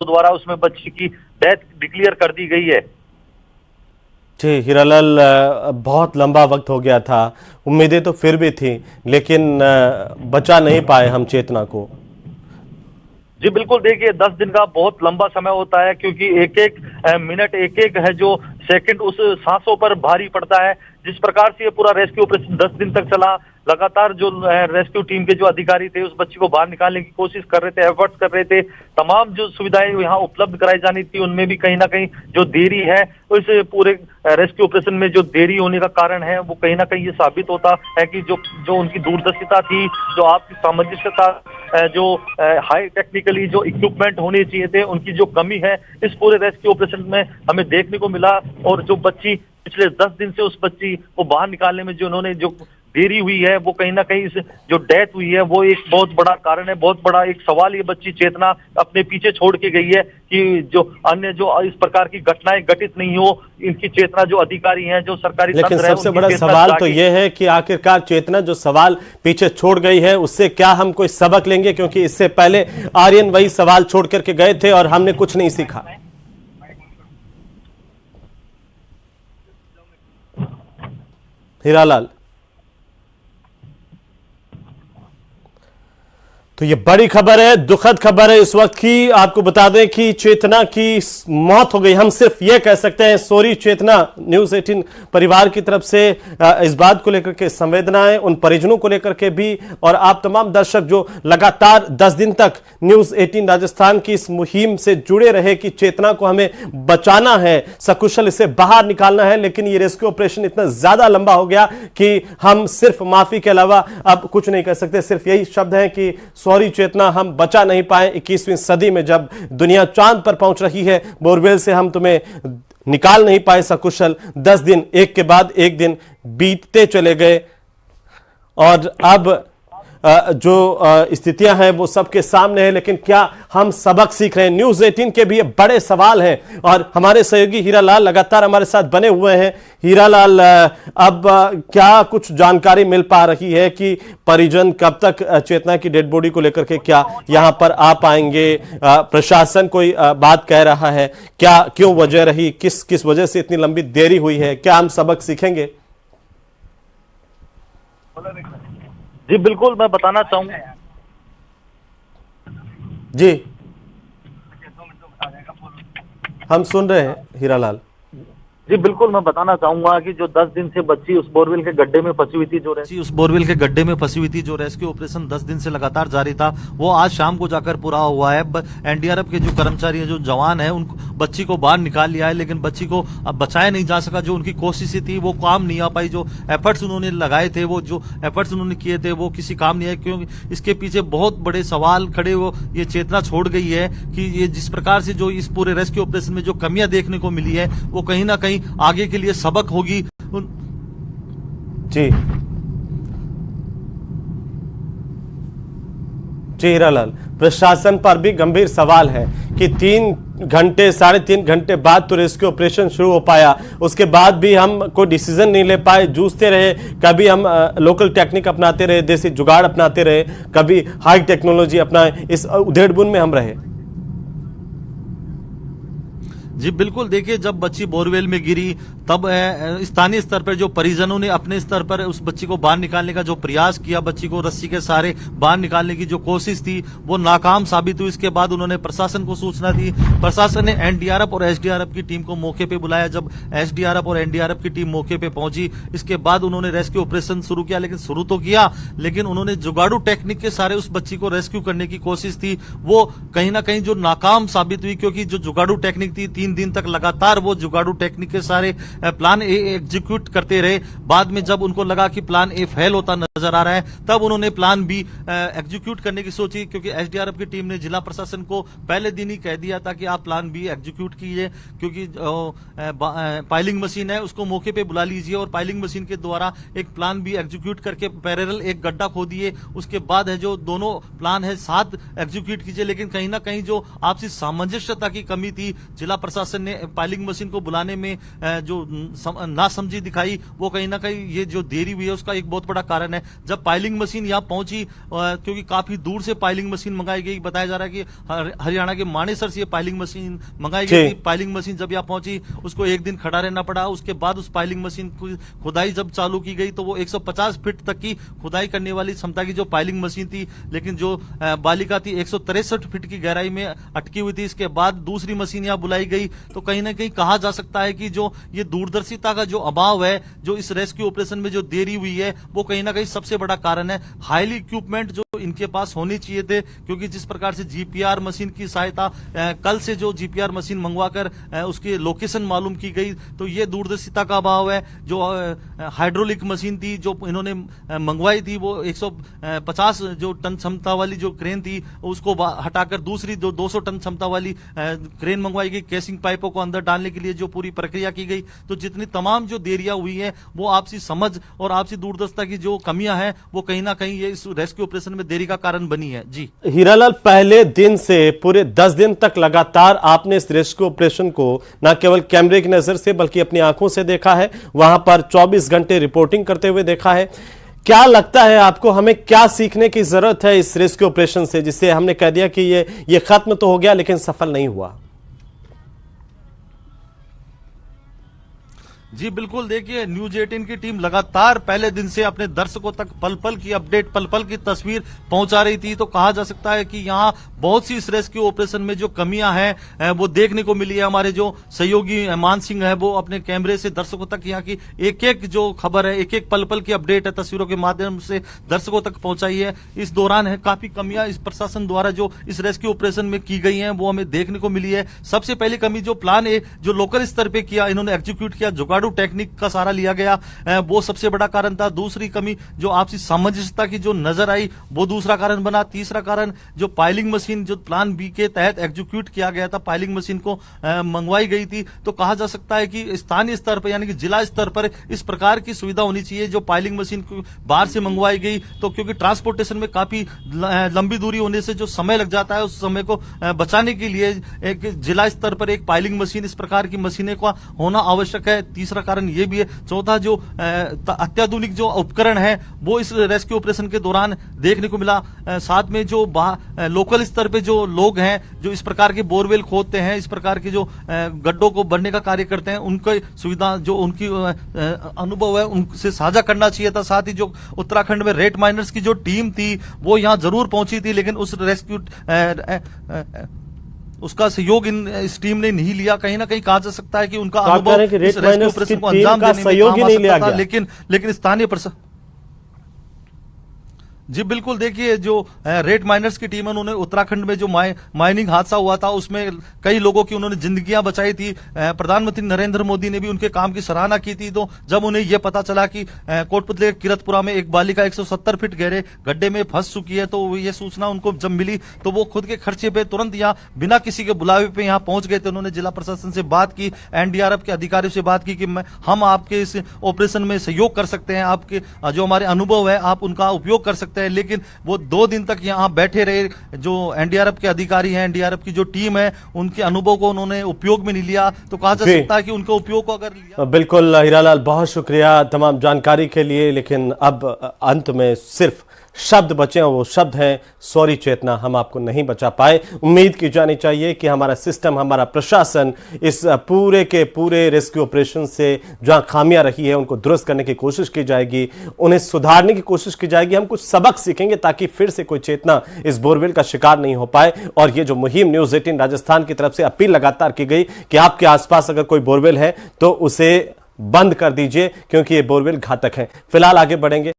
द्वारा उसमें बच्ची की डेथ डिक्लेयर कर दी गई है। जी हीरालाल, बहुत लंबा वक्त हो गया था, उम्मीदें तो फिर भी थी, लेकिन बचा नहीं पाए हम चेतना को। जी बिल्कुल, देखिए 10 दिन का बहुत लंबा समय होता है, क्योंकि एक एक मिनट, एक एक है जो सेकंड उस सांसों पर भारी पड़ता है। जिस प्रकार से ये पूरा रेस्क्यू ऑपरेशन 10 दिन तक चला, लगातार जो रेस्क्यू टीम के जो अधिकारी थे उस बच्ची को बाहर निकालने की कोशिश कर रहे थे, एफर्ट्स कर रहे थे। तमाम जो सुविधाएं यहाँ उपलब्ध कराई जानी थी उनमें भी कहीं ना कहीं जो देरी है, इस पूरे रेस्क्यू ऑपरेशन में जो देरी होने का कारण है वो कहीं ना कहीं ये साबित होता है कि जो उनकी दूरदर्शिता थी, जो आपकी सामंजस्यता, जो हाई टेक्निकली जो इक्विपमेंट होने चाहिए थे, उनकी जो कमी है इस पूरे रेस्क्यू ऑपरेशन में हमें देखने को मिला। और जो बच्ची पिछले 10 दिन से उस बच्ची को बाहर निकालने में जो उन्होंने जो देरी हुई है, वो कहीं ना कहीं इस जो डेथ हुई है वो एक बहुत बड़ा कारण है, बहुत बड़ा एक सवाल। ये बच्ची चेतना अपने पीछे छोड़ के गई है कि जो अन्य जो इस प्रकार की घटनाएं घटित नहीं हो, इनकी चेतना जो अधिकारी हैं, जो सरकारी तंत्र है, लेकिन सबसे बड़ा सवाल तो ये है कि आखिरकार चेतना जो सवाल पीछे छोड़ गई है उससे क्या हम कोई सबक लेंगे, क्योंकि इससे पहले आर्यन वही सवाल छोड़ करके गए थे और हमने कुछ नहीं सीखा। हीरालाल, तो ये बड़ी खबर है, दुखद खबर है इस वक्त की। आपको बता दें कि चेतना की मौत हो गई। हम सिर्फ ये कह सकते हैं सॉरी चेतना। न्यूज़ 18 परिवार की तरफ से इस बात को लेकर के संवेदनाएं, उन परिजनों को लेकर के भी, और आप तमाम दर्शक जो लगातार 10 दिन तक न्यूज़ 18 राजस्थान की इस मुहिम से जुड़े रहे कि चेतना को हमें बचाना है, सकुशल इसे बाहर निकालना है। लेकिन ये रेस्क्यू ऑपरेशन इतना ज्यादा लंबा हो गया कि हम सिर्फ माफी के अलावा अब कुछ नहीं कर सकते। सिर्फ यही शब्द हैं कि सॉरी चेतना, हम बचा नहीं पाए। 21वीं सदी में जब दुनिया चांद पर पहुंच रही है, बोरवेल से हम तुम्हें निकाल नहीं पाए सकुशल। 10 दिन एक के बाद एक दिन बीतते चले गए और अब जो स्थितियां हैं वो सबके सामने है। लेकिन क्या हम सबक सीख रहे हैं? न्यूज़ 18 के भी ये बड़े सवाल हैं और हमारे सहयोगी हीरालाल लगातार हमारे साथ बने हुए हैं। हीरालाल, अब क्या कुछ जानकारी मिल पा रही है कि परिजन कब तक चेतना की डेड बॉडी को लेकर के क्या यहां पर आ पाएंगे? प्रशासन कोई बात कह रहा है क्या? क्यों वजह रही, किस वजह से इतनी लंबी देरी हुई है? क्या हम सबक सीखेंगे? जी बिल्कुल, मैं बताना चाहूंगा। जी हम सुन रहे हैं हीरालाल। जी बिल्कुल, मैं बताना चाहूंगा कि जो 10 दिन से बच्ची उस बोरवेल के गड्ढे में फंसी हुई थी, उस बोरवेल के गड्ढे में फंसी हुई थी, जो रेस्क्यू ऑपरेशन 10 दिन से लगातार जारी था, वो आज शाम को जाकर पूरा हुआ है। एनडीआरएफ के जो कर्मचारी हैं, जो जवान हैं, उन बच्ची को बाहर निकाल लिया है, लेकिन बच्ची को अब बचाया नहीं जा सका। जो उनकी कोशिशें थी वो काम नहीं आ पाई। जो एफर्ट्स उन्होंने लगाए थे, वो जो एफर्ट्स उन्होंने किए थे वो किसी काम नहीं आए, क्योंकि इसके पीछे बहुत बड़े सवाल खड़े। वो ये चेतना छोड़ गई है कि ये जिस प्रकार से जो इस पूरे रेस्क्यू ऑपरेशन में जो कमियां देखने को मिली है, वो कहीं ना कहीं आगे के लिए सबक होगी। जी जी हीरालाल, प्रशासन पर भी गंभीर सवाल है कि 3 घंटे 3.5 घंटे बाद तो रेस्क्यू ऑपरेशन शुरू हो पाया, उसके बाद भी हम कोई डिसीजन नहीं ले पाए, जूझते रहे। कभी हम लोकल टेक्निक अपनाते रहे, देसी जुगाड़ अपनाते रहे, कभी हाई टेक्नोलॉजी अपनाए, इस उधेड़बुन में हम रहे। जी बिल्कुल, देखिए जब बच्ची बोरवेल में गिरी तब स्थानीय स्तर पर जो परिजनों ने अपने स्तर पर उस बच्ची को बाहर निकालने का जो प्रयास किया, बच्ची को रस्सी के सहारे बाहर निकालने की जो कोशिश थी वो नाकाम साबित हुई। इसके बाद उन्होंने प्रशासन को सूचना दी। प्रशासन ने एनडीआरएफ और एसडीआरएफ की टीम को मौके पे बुलाया। जब एसडीआरएफ और एनडीआरएफ की टीम मौके पे पहुंची, इसके बाद उन्होंने रेस्क्यू ऑपरेशन शुरू किया। लेकिन शुरू तो किया, लेकिन उन्होंने जुगाड़ू टेक्निक के सहारे उस बच्ची को रेस्क्यू करने की कोशिश थी, वो कहीं ना कहीं जो नाकाम साबित हुई। क्योंकि जो जुगाड़ू टेक्निक थी, 3 दिन तक लगातार वो जुगाड़ू टेक्निक के सारे प्लान ए एग्जीक्यूट करते रहे। बाद में जब उनको लगा कि प्लान ए फेल होता नजर आ रहा है, तब उन्होंने प्लान बी एग्जीक्यूट करने की सोची। क्योंकि एसडीआरएफ की टीम ने जिला प्रशासन को पहले दिन ही कह दिया था कि आप प्लान बी एग्जीक्यूट कीजिए, क्योंकि पाइलिंग मशीन है उसको मौके पे बुला लीजिए और पाइलिंग मशीन के द्वारा एक प्लान बी एग्जीक्यूट करके पैरेलल एक गड्ढा खोदिए। उसके बाद है जो दोनों प्लान है साथ एग्जीक्यूट कीजिए। लेकिन कहीं ना कहीं जो आपसी सामंजस्यता की कमी थी, जिला प्रशासन प्रशासन ने पायलिंग मशीन को बुलाने में जो नासमझी दिखाई, वो कहीं ना कहीं ये जो देरी हुई है उसका एक बहुत बड़ा कारण है। जब पायलिंग मशीन यहाँ पहुंची, क्योंकि काफी दूर से पायलिंग मशीन मंगाई गई, बताया जा रहा है कि हरियाणा के मानेसर से ये पायलिंग मशीन मंगाई गई थी। पायलिंग मशीन जब यहाँ पहुंची उसको एक दिन खड़ा रहना पड़ा। उसके बाद उस पायलिंग मशीन की खुदाई जब चालू की गई तो वो 150 फीट तक की खुदाई करने वाली क्षमता की जो पायलिंग मशीन थी, लेकिन जो बालिका थी 163 फीट की गहराई में अटकी हुई थी। इसके बाद दूसरी मशीन यहाँ बुलाई गई। तो कहीं ना कहीं कहा जा सकता है कि जो ये दूरदर्शिता का जो अभाव है, जो इस रेस्क्यू ऑपरेशन में जो देरी हुई है, वो कहीं ना कहीं सबसे बड़ा कारण है। हाईली इक्विपमेंट जो इनके पास होने चाहिए थे, क्योंकि जिस प्रकार से जीपीआर मशीन की सहायता कल से जो जीपीआर मशीन मंगवाकर उसकी लोकेशन मालूम की गई, तो ये दूरदर्शिता का अभाव है। जो हाइड्रोलिक मशीन थी जो इन्होंने मंगवाई थी, वो 150 जो टन क्षमता वाली जो क्रेन थी उसको हटाकर दूसरी जो 200 टन क्षमता वाली क्रेन मंगवाई गई केसिंग पाइपों को अंदर डालने के लिए, जो पूरी प्रक्रिया की गई। तो जितनी तमाम जो देरियां हुई हैं वो आपसी समझ और आपसी दूरदर्शिता की जो कमियां हैं वो कहीं ना कहीं ये इस रेस्क्यू ऑपरेशन में देरी का कारण बनी है। जी हीरालाल, पहले दिन से पूरे 10 दिन तक लगातार आपने इस रेस्क्यू ऑपरेशन को न केवल कैमरे की नजर से बल्कि अपनी आंखों से देखा है, वहां पर 24 घंटे रिपोर्टिंग करते हुए देखा है। क्या लगता है आपको, हमें क्या सीखने की जरूरत है इस रेस्क्यू ऑपरेशन से, जिससे हमने कह दिया कि ये खत्म तो हो गया लेकिन सफल नहीं हुआ? जी बिल्कुल, देखिए न्यूज 18 की टीम लगातार पहले दिन से अपने दर्शकों तक पल पल की अपडेट, पल पल की तस्वीर पहुंचा रही थी। तो कहा जा सकता है कि यहाँ बहुत सी इस रेस्क्यू ऑपरेशन में जो कमियां हैं वो देखने को मिली है। हमारे जो सहयोगी मान सिंह है वो अपने कैमरे से दर्शकों तक यहाँ की एक एक जो खबर है, एक एक पल पल की अपडेट है, तस्वीरों के माध्यम से दर्शकों तक पहुंचाई है। इस दौरान है काफी कमियां इस प्रशासन द्वारा जो इस रेस्क्यू ऑपरेशन में की गई है वो हमें देखने को मिली है। सबसे पहली कमी जो प्लान ए जो लोकल स्तर पे किया, इन्होंने एग्जीक्यूट किया, जुगाड़ू टेक्निक का सहारा लिया गया, वो सबसे बड़ा कारण था। दूसरी कमी जो आपसी सामंजस्यता की जो नजर आई वो दूसरा कारण बना। तीसरा कारण जो पायलिंग मशीन जो प्लान बी के तहत एग्जीक्यूट किया गया था, पायलिंग मशीन को मंगवाई गई थी। तो कहा जा सकता है कि स्थानीय स्तर पर यानी कि जिला स्तर पर इस प्रकार की सुविधा होनी चाहिए। जो पायलिंग मशीन बाहर से मंगवाई गई तो क्योंकि ट्रांसपोर्टेशन में काफी लंबी दूरी होने से जो समय लग जाता है, उस समय को बचाने के लिए एक जिला स्तर पर एक पायलिंग मशीन, इस प्रकार की मशीनें का होना आवश्यक है। तीसरा कारण ये भी है। चौथा जो अत्याधुनिक जो उपकरण है वो इस रेस्क्यू ऑपरेशन के दौरान देखने को मिला। साथ में जो लोकल स्तर पे जो लोग हैं जो इस प्रकार के बोरवेल खोदते हैं, इस प्रकार के जो गड्ढों को भरने का कार्य करते हैं, उनकी सुविधा जो उनकी अनुभव है उनसे साझा करना चाहिए था। साथ ही जो उत्तराखंड में रेट माइनर्स की जो टीम थी वो यहाँ जरूर पहुंची थी, लेकिन उस रेस्क्यू उसका सहयोग इस टीम ने नहीं लिया। कहीं ना कहीं कहा जा सकता है कि उनका अनुभव इस रेस्क्यू ऑपरेशन को अंजाम देने में काम आ सकता था, लेकिन स्थानीय प्रशासन। जी बिल्कुल, देखिए जो रेट माइनर्स की टीम है उन्होंने उत्तराखंड में जो माइनिंग हादसा हुआ था उसमें कई लोगों की उन्होंने जिंदगियां बचाई थी। प्रधानमंत्री नरेंद्र मोदी ने भी उनके काम की सराहना की थी। तो जब उन्हें यह पता चला कि कोटपुतली किरतपुरा में एक बालिका 170 फीट गहरे गड्ढे में फंस चुकी है, तो ये सूचना उनको जब मिली तो वो खुद के खर्चे पे तुरंत यहाँ बिना किसी के बुलावे पे यहाँ पहुंच गए थे। उन्होंने जिला प्रशासन से बात की, एनडीआरएफ के अधिकारियों से बात की कि हम आपके इस ऑपरेशन में सहयोग कर सकते हैं, आपके जो हमारे अनुभव है आप उनका उपयोग कर सकते हैं। लेकिन वो 2 दिन तक यहाँ बैठे रहे। जो एनडीआरएफ के अधिकारी हैं, एनडीआरएफ की जो टीम है, उनके अनुभव को उन्होंने उपयोग में नहीं लिया। तो कहा जा सकता है कि उनके उपयोग को अगर लिया। बिल्कुल हीरालाल, बहुत शुक्रिया तमाम जानकारी के लिए। लेकिन अब अंत में सिर्फ शब्द बचे हैं, वो शब्द हैं सॉरी चेतना। हम आपको नहीं बचा पाए। उम्मीद की जानी चाहिए कि हमारा सिस्टम, हमारा प्रशासन इस पूरे के पूरे रेस्क्यू ऑपरेशन से जहां खामियां रही है उनको दुरुस्त करने की कोशिश की जाएगी, उन्हें सुधारने की कोशिश की जाएगी। हम कुछ सबक सीखेंगे ताकि फिर से कोई चेतना इस बोरवेल का शिकार नहीं हो पाए। और ये जो मुहिम न्यूज 18 राजस्थान की तरफ से अपील लगातार की गई कि आपके आसपास अगर कोई बोरवेल है तो उसे बंद कर दीजिए, क्योंकि ये बोरवेल घातक है। फिलहाल आगे बढ़ेंगे।